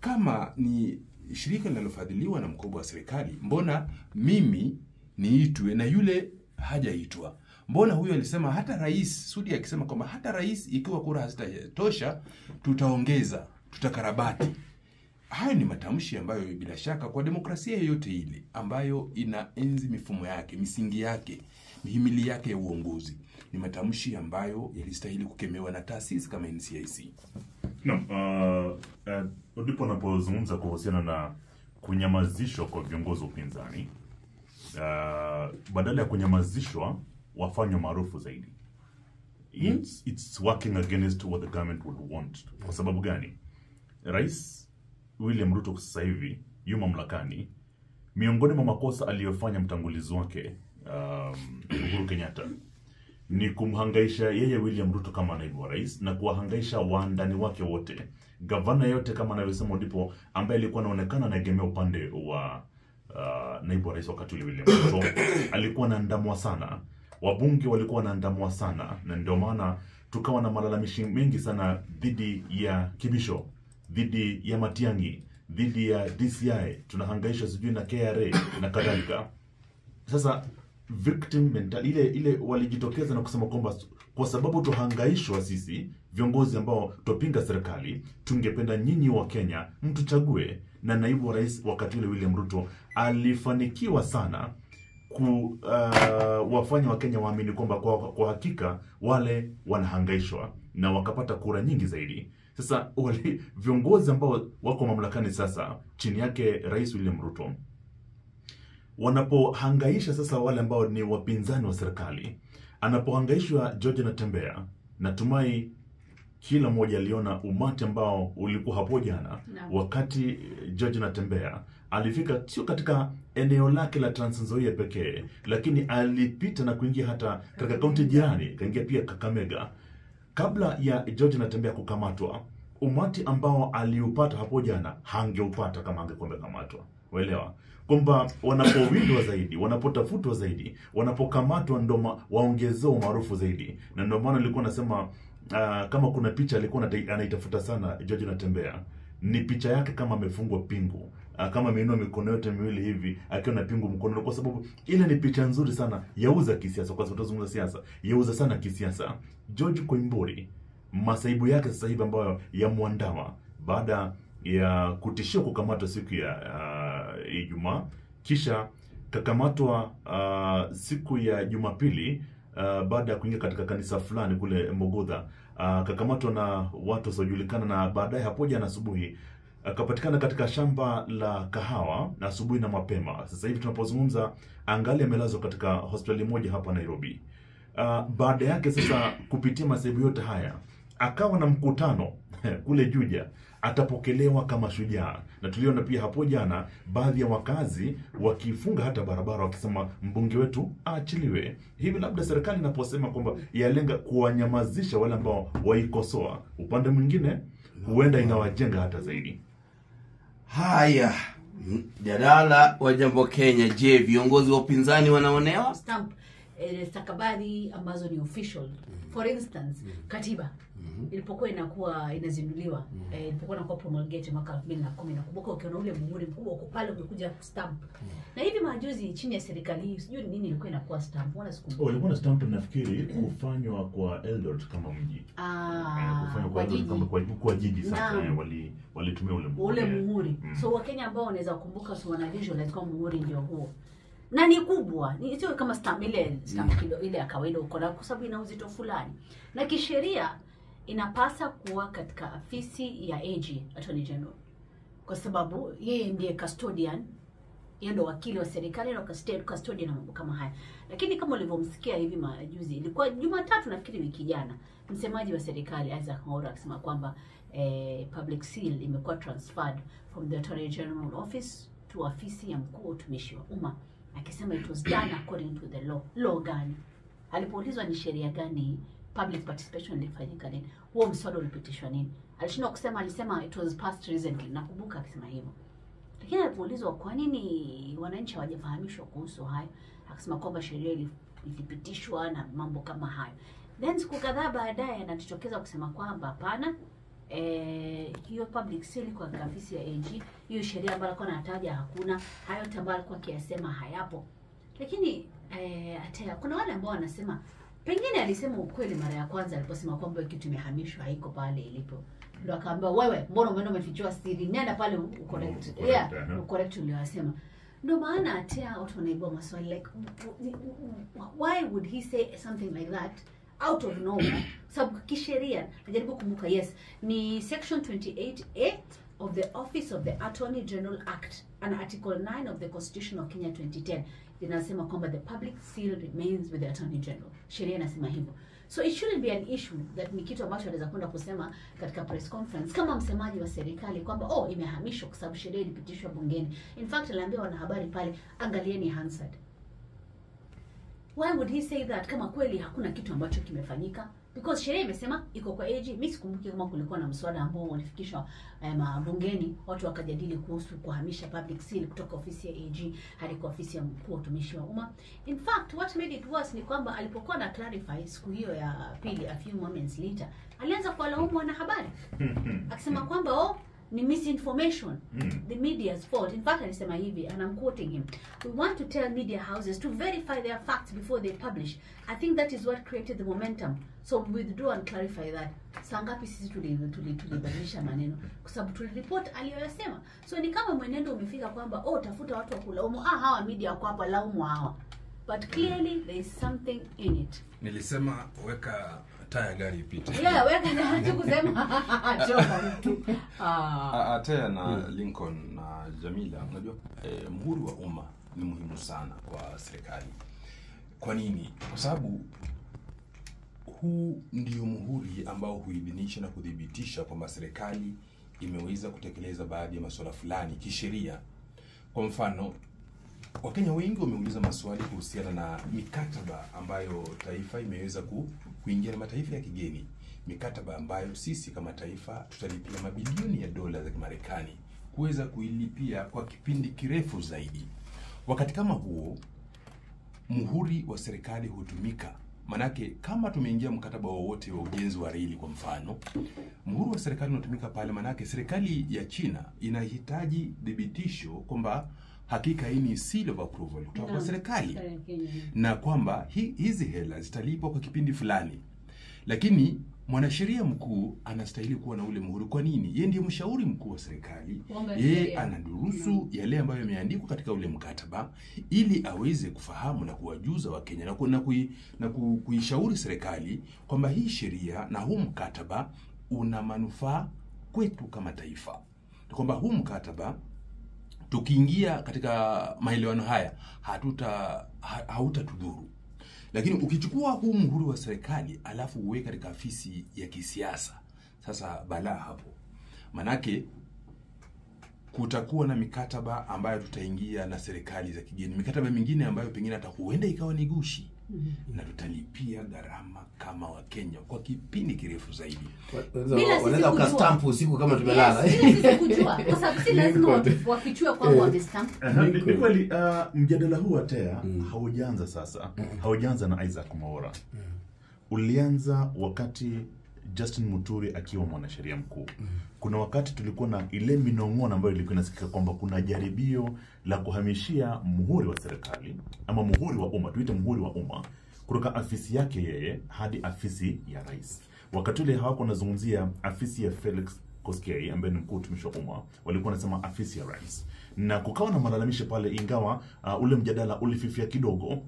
Kama ni shirika linalofadhiliwa na mkoba wa serikali, mbona mimi niitwe na yule hajaitwa? Mbona huyo alisema hata rais Sudi akisema kwamba hata rais ikiwa kura hazitatosha tutaongeza, tutakarabati. Hayo ni matamshi ambayo bila shaka kwa demokrasia yoyote ile ambayo inaenzi mifumo yake, misingi yake, mihimili yake ya uongozi, ni matamshi ambayo yalistahili kukemewa na taasisi kama NCIC. Ndipo napozungumza kuhusiana na kunyamazishwa kwa viongozi upinzani, badala ya kunyamazishwa wafanywe maarufu zaidi. It's working against what the government would want. Kwa sababu gani? Rais William Ruto sasa hivi yu mamlakani. Miongoni mwa makosa aliyofanya mtangulizi wake Uhuru Kenyatta ni kumhangaisha yeye William Ruto kama naibu wa rais na kuwahangaisha waandani wake wote. Gavana yote kama anavyosema ndipo ambaye alikuwa anaonekana anaegemea upande wa naibu wa rais wakati ule William Ruto alikuwa anaandamwa sana. Wabunge walikuwa wanaandamwa sana, na ndio maana tukawa na malalamishi mengi sana dhidi ya Kibisho, dhidi ya Matiang'i, dhidi ya DCI, tunahangaisha sijui na KRA na kadhalika. Sasa victim mental ile walijitokeza na kusema kwamba kwa sababu tuhangaishwa sisi viongozi ambao tupinga serikali, tungependa nyinyi wa Kenya mtuchague. Na naibu wa rais wakati ule William Ruto alifanikiwa sana wafanya wa Kenya waamini kwamba kwa hakika wale wanahangaishwa, na wakapata kura nyingi zaidi. Sasa wale viongozi ambao wako mamlakani sasa chini yake Rais William Ruto wanapohangaisha sasa wale ambao ni wapinzani wa serikali, anapohangaishwa George Natembeya, natumai kila mmoja aliona umati ambao ulikuwa hapo jana wakati George Natembeya alifika sio katika eneo lake la Trans Nzoia pekee, lakini alipita na kuingia hata katika kaunti jirani, kaingia pia Kakamega. Kabla ya George Natembeya kukamatwa, umati ambao aliupata hapo jana hangeupata kama angekuwa amekamatwa. Waelewa kwamba wanapowindwa zaidi, wanapotafutwa zaidi, wanapokamatwa ndo waongezeo maarufu zaidi. Na ndio maana nilikuwa nasema kama kuna picha alikuwa anaitafuta sana George Natembeya, ni picha yake kama amefungwa pingu, kama ameinua mikono yote miwili hivi akiwa na pingu mkono, kwa sababu ile ni picha nzuri sana yauza kisiasa. Kwa sababu tunazungumza siasa, yauza sana kisiasa. George Koimburi, masaibu yake sasa hivi ambayo yamuandama baada ya kutishia kukamatwa siku ya Ijumaa, kisha kakamatwa siku ya Jumapili baada ya kuingia katika kanisa fulani kule Mogodha, kakamatwa na watu wasiojulikana, na baadaye hapo jana asubuhi akapatikana katika shamba la kahawa na asubuhi na mapema. Sasa hivi tunapozungumza angali amelazwa katika hospitali moja hapa Nairobi. Baada yake sasa kupitia masaibu yote haya akawa na mkutano kule Juja, atapokelewa kama shujaa. Na tuliona pia hapo jana baadhi ya wakazi wakifunga hata barabara wakisema mbunge wetu aachiliwe. Hivi labda serikali inaposema kwamba yalenga kuwanyamazisha wale ambao waikosoa, upande mwingine huenda inawajenga hata zaidi. Haya, jadala wa Jambo Kenya. Je, viongozi wa upinzani wanaonewa? Stamp. stakabadhi ambazo ni official. For instance, katiba ilipokuwa inakuwa inazinduliwa, ilipokuwa inakuwa promulgated mwaka 2010, nakumbuka ukiona ule muhuri mkubwa uko pale umekuja kustamp. Na hivi majuzi chini ya serikali hii sijui nini ilikuwa inakuwa stamp, wala sikumbuka. Ilikuwa na stamp nafikiri kufanywa kwa Eldoret kama mji. Kufanywa kwa Eldoret kama kwa jiji sasa walitumia ule muhuri. So Wakenya ambao wanaweza kukumbuka so wana visualize kama muhuri ndio huo. Na ni kubwa, ni sio kama stamp ile ya kawaida uko na, kwa sababu ina uzito fulani. Na kisheria inapasa kuwa katika afisi ya AG, Attorney General. Kwa sababu yeye ndiye custodian, yeye ndo wakili wa serikali na custodian na mambo kama haya. Lakini kama ulivyomsikia hivi majuzi, ilikuwa Jumatatu nafikiri wiki jana, msemaji wa serikali Isaac Mwaura akisema kwamba public seal imekuwa transferred from the Attorney General office to afisi ya mkuu wa utumishi wa umma. Akisema it was done according to the law. Law gani? Alipoulizwa ni sheria gani public participation ilifanyika nini, huo mswada ulipitishwa nini, alishindwa kusema. Alisema it was passed recently, nakumbuka akisema hivyo. Lakini alipoulizwa kwa nini wananchi hawajafahamishwa kuhusu hayo, akasema kwamba sheria ilipitishwa na mambo kama hayo. Then siku kadhaa baadaye anatokeza kusema kwamba hapana, hiyo public seal kwa afisi ya AG, hiyo sheria ambayo alikuwa anataja hakuna, hayo ambayo alikuwa akiyasema hayapo. Lakini hata kuna wale ambao wanasema pengine alisema ukweli mara ya kwanza aliposema kwamba kitu imehamishwa haiko pale ilipo. Ndio akaambia wewe, mbona umeenda umefichua siri? Nenda pale ucorrect. Ucorrect uliyosema. Ndio maana hata watu wanaibua maswali like why would he say something like that out of nowhere? Sababu kisheria najaribu kumbuka, yes, ni section 28A of the Office of the Attorney General Act and Article 9 of the Constitution of Kenya 2010 inasema kwamba the public seal remains with the Attorney General. Sheria inasema hivyo. So it shouldn't be an issue that ni kitu ambacho anaweza kwenda kusema katika press conference kama msemaji wa serikali kwamba imehamishwa kwa sababu sheria ilipitishwa bungeni. In fact aliambia wanahabari pale, angalieni Hansard. Why would he say that kama kweli hakuna kitu ambacho kimefanyika? Because sheria imesema iko kwa AG. Mimi sikumbuki kama kulikuwa na mswada ambao ulifikishwa bungeni watu wakajadili kuhusu kuhamisha public seal kutoka ofisi ya AG hadi kwa ofisi ya mkuu wa utumishi wa umma. In fact, what made it worse ni kwamba alipokuwa na clarify siku hiyo ya pili, a few moments later, alianza kuwalaumu wanahabari. Akisema kwamba ni misinformation, the media's fault. In fact, alisema hivi, and I'm quoting him, "We want to tell media houses to verify their facts before they publish. I think that is what created the momentum. So withdraw and clarify that." Sangapi sisi tulibadilisha maneno kwa sababu tulireport aliyosema. So ni kama mwenendo umefika kwamba tafuta watu wa kulaumu, hawa media wako hapa, laumu hawa. But clearly there is something in it. Nilisema weka taya gari ipite. Weka na kusema choka mtu. Taya na Lincoln na Jamila, unajua muhuri wa umma ni muhimu sana kwa serikali. Kwa nini? Kwa sababu huu ndio muhuri ambao huidhinisha na kudhibitisha kwamba serikali imeweza kutekeleza baadhi ya masuala fulani kisheria. Kwa mfano, Wakenya wengi wameuliza maswali kuhusiana na mikataba ambayo taifa imeweza kuingia na mataifa ya kigeni. Mikataba ambayo sisi kama taifa tutalipia mabilioni ya dola za Kimarekani kuweza kuilipia kwa kipindi kirefu zaidi. Wakati kama huo, muhuri wa serikali hutumika. Manake kama tumeingia mkataba wowote wa ujenzi wa reli kwa mfano, muhuri wa serikali unatumika pale, manake serikali ya China inahitaji dhibitisho kwamba hakika hii ni seal of approval kutoka kwa serikali na kwamba hizi hela zitalipwa kwa kipindi fulani. Lakini mwanasheria mkuu anastahili kuwa na ule muhuri. Kwa nini? Yeye ndiye mshauri mkuu wa serikali. Yeye anadurusu yale ambayo yameandikwa katika ule mkataba ili aweze kufahamu na kuwajuza Wakenya na kuishauri serikali kwamba hii sheria na huu mkataba una manufaa kwetu kama taifa. Kwamba huu mkataba tukiingia katika maelewano haya hautatudhuru. Lakini ukichukua huu muhuri wa serikali alafu uweke katika afisi ya kisiasa, sasa balaa hapo. Manake kutakuwa na mikataba ambayo tutaingia na serikali za kigeni, mikataba mingine ambayo pengine hata huenda ikawa ni gushi. na tutalipia gharama kama Wakenya kwa kipindi kirefu zaidi. Wanaweza ukastamp usiku kama tumelala. Yes, sisi kujua kwa sababu si lazima wafichue kwamba wamestamp. Ni kweli mjadala huu atea haujaanza sasa. Haujaanza na Isaac Mwaura. Ulianza wakati Justin Muturi akiwa mwanasheria mkuu. Kuna wakati tulikuwa na ile minong'ono ambayo ilikuwa inasikika kwamba kuna jaribio la kuhamishia muhuri wa serikali ama muhuri wa umma, tuite muhuri wa umma, kutoka afisi yake yeye hadi afisi ya rais. Wakati ule hawako wanazungumzia afisi ya Felix Koskei ambaye ni mkuu utumishi wa umma, walikuwa wanasema afisi ya rais. Na kukawa na malalamisho pale, ingawa ule mjadala ulififia kidogo.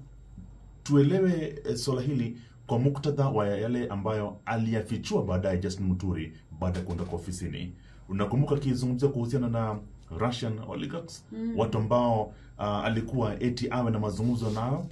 Tuelewe swala hili kwa muktadha wa yale ambayo aliyafichua baadaye Justin Muturi baada ya kuondoka ofisini. Unakumbuka kizungumzia kuhusiana na Russian oligarchs, watu ambao alikuwa eti awe na mazungumzo nao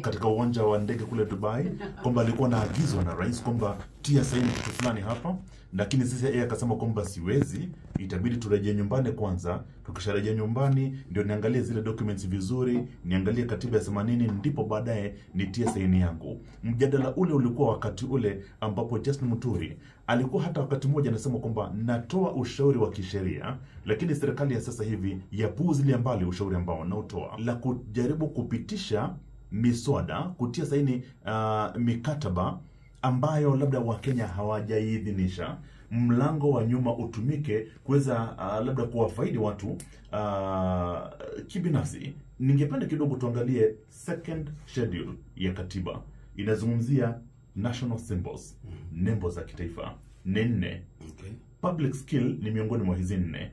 katika uwanja wa ndege kule Dubai, kwamba alikuwa anaagizwa na rais kwamba tia saini kitu fulani hapa, lakini sisi yeye akasema kwamba siwezi, itabidi turejee nyumbani kwanza. Tukisharejea nyumbani ndio niangalie zile documents vizuri, niangalie katiba ya 80, ndipo baadaye nitie saini yangu. Mjadala ule ulikuwa wakati ule ambapo Justin Muturi alikuwa hata wakati mmoja anasema kwamba natoa ushauri wa kisheria, lakini serikali ya sasa hivi yapuuzilia mbali ushauri ambao wanaotoa, la kujaribu kupitisha miswada, kutia saini mikataba ambayo labda Wakenya hawajaiidhinisha, mlango wa nyuma utumike kuweza labda kuwafaidi watu kibinafsi. Ningependa kidogo tuangalie second schedule ya katiba. Inazungumzia national symbols, nembo za kitaifa, 4. Public skill ni miongoni mwa hizi 4.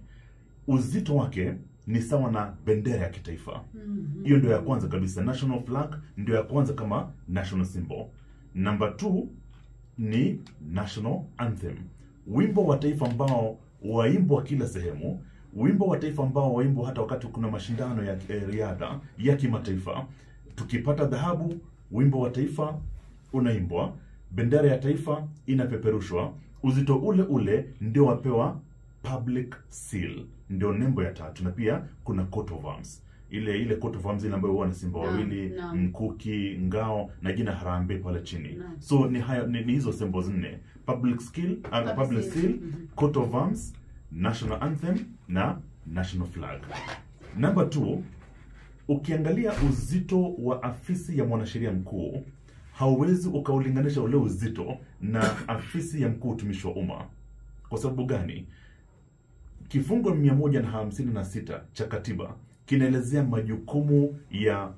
Uzito wake ni sawa na bendera ya kitaifa. Hiyo ndio ya kwanza kabisa. National flag ndio ya kwanza kama national symbol. Number 2 ni national anthem, wimbo wa taifa ambao waimbwa kila sehemu, wimbo wa taifa ambao waimbwa hata wakati kuna mashindano ya riadha ya kimataifa. Tukipata dhahabu, wimbo wa taifa unaimbwa, bendera ya taifa inapeperushwa. Uzito ule ule ndio wapewa public seal, ndio nembo ya 3. Na pia kuna coat of arms, ile coat of arms ile ambayo huwa na simba wawili, mkuki, ngao na jina Harambee pale chini. So ni hayo, ni hizo symbols 4: public seal, coat of arms, national anthem na national flag. Number 2, ukiangalia uzito wa afisi ya mwanasheria mkuu, hauwezi ukaulinganisha ule uzito na afisi ya mkuu utumishi wa umma. Kwa sababu gani? Kifungu 156 cha katiba kinaelezea majukumu ya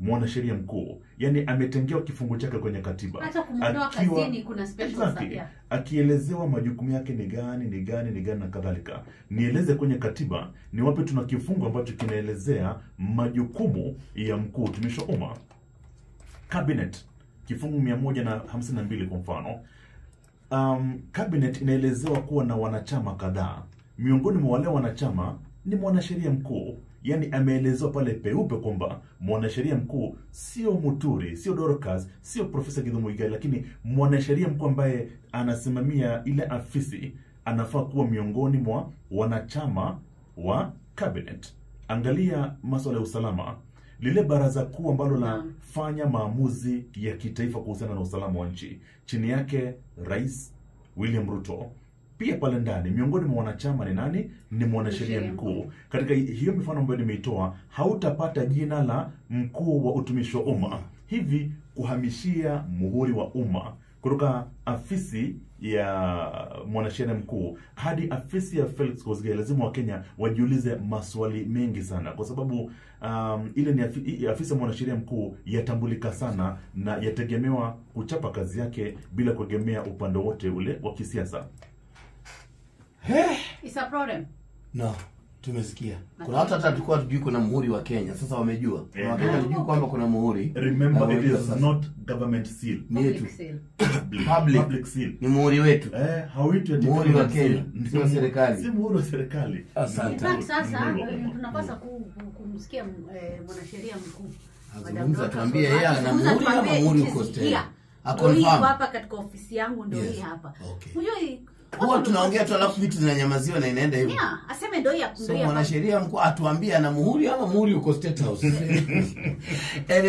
mwanasheria mkuu. Yaani ametengewa kifungu chake kwenye katiba. Hata kumuondoa kazini kuna special sabia. Akielezewa majukumu yake ni gani na kadhalika. Nieleze kwenye katiba ni wapi tuna kifungu ambacho kinaelezea majukumu ya mkuu utumishi wa umma. Cabinet, kifungu 152 kwa mfano. Cabinet inaelezewa kuwa na wanachama kadhaa. Miongoni mwa wale wanachama ni mwanasheria mkuu. Yaani ameelezewa pale peupe kwamba mwanasheria mkuu sio Muturi, sio Dorcas, sio Profesa Githumu Muigai, lakini mwanasheria mkuu ambaye anasimamia ile afisi anafaa kuwa miongoni mwa wanachama wa cabinet. Angalia masuala ya usalama, lile baraza kuu ambalo lafanya maamuzi ya kitaifa kuhusiana na usalama wa nchi, chini yake Rais William Ruto. Pia pale ndani miongoni mwa wanachama ni nani? Ni mwanasheria mkuu. Katika hiyo mifano ambayo nimeitoa, hautapata jina la mkuu wa utumishi wa umma. Hivi kuhamishia muhuri wa umma kutoka afisi ya mwanasheria mkuu hadi afisi ya Felix Koskei, lazima Wakenya wajiulize maswali mengi sana, kwa sababu ile ni afisi ya mwanasheria mkuu yatambulika sana na yategemewa kuchapa kazi yake bila kuegemea upande wote ule wa kisiasa. It's a problem. No, tumesikia. Kuna hata tulikuwa tujui kuna muhuri wa Kenya. Sasa wamejua. Na Wakenya walijua kwamba kuna muhuri. Remember, it is not government seal. Public seal. Ni muhuri wetu. Hauitwi muhuri wa Kenya. Sio serikali. Si muhuri wa serikali. Asante. Sasa tunapaswa kumsikia mwanasheria mkuu. Azungumza tuambie yeye ana muhuri ama muhuri uko tena. Ndio hapa katika ofisi yangu ndio hii hapa. Okay. Unajua Huwa tunaongea tu alafu vitu zinanyamaziwa na inaenda hivyo. Yeah, aseme ndio ya So mwanasheria mkuu atuambie ana muhuri ama muhuri uko State House.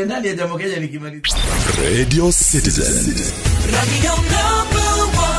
Ndani ya Jambo Kenya nikimaliza. Radio Citizen. Radio number 1.